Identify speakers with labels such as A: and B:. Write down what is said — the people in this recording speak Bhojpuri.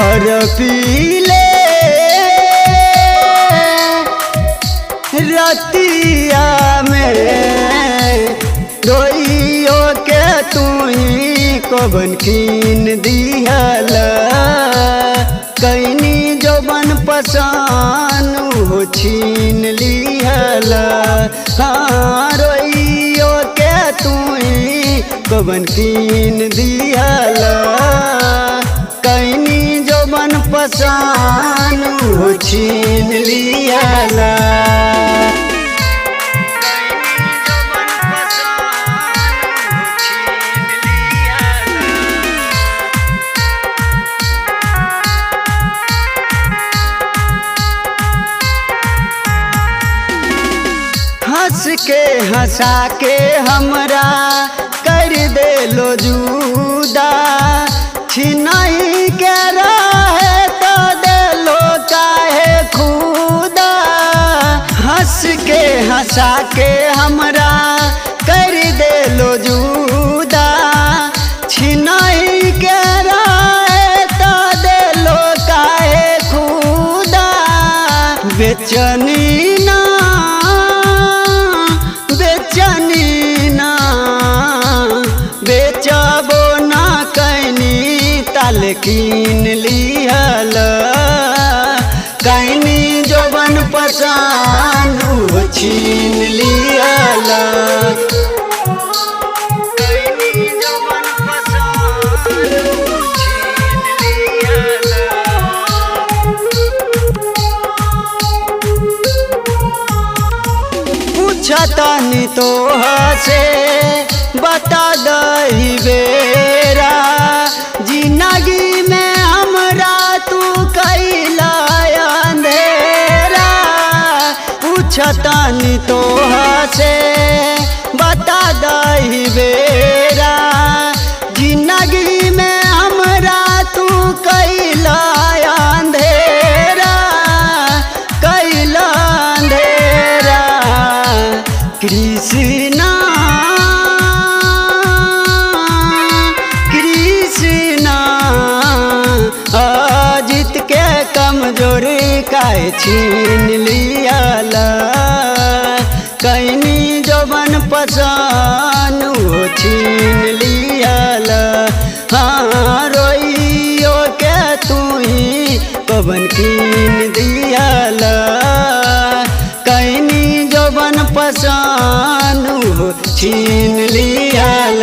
A: तरफीले रतिया में रोइयो के तू ही कवन कीन दिहल कैनी जवन पसान हो छीन लिहल। हाँ रोइयो के तू ही कवन कीन दिहल कैनी जवन पसान हो छीन लिहल। हंस के हंसा के हमरा कर दे लो जुदा छिनाई के रहे तो दे लो काहे खुदा। हंस के हंसा के हमरा कर दे लो जुदा छिनाई के रहे तो दे लो काहे खुदा। बेचैनी बेचबो ना कैनी ताल कीन लिहल कैनी जवन पसान हो छीन लिहल। कैनी जवन पसान हो छीन लिहल। पूछतानी तो हसे बता दही बेरा जिंदगी में हमरा तू कैला अंधेरा। पूछतानी तो हसे बता दही बेरा जिंदगी में हमरा तू कैला अंधेरा कैला अंधेरा। कृष्णा अजित के कमजोरी काहे छीन लिहल कैनी जवन पसान हो छीन लिहल। हाँ रोइयो के तू ही कवन कीन दिहल कैनी जवन पसान हो छीन लिहल।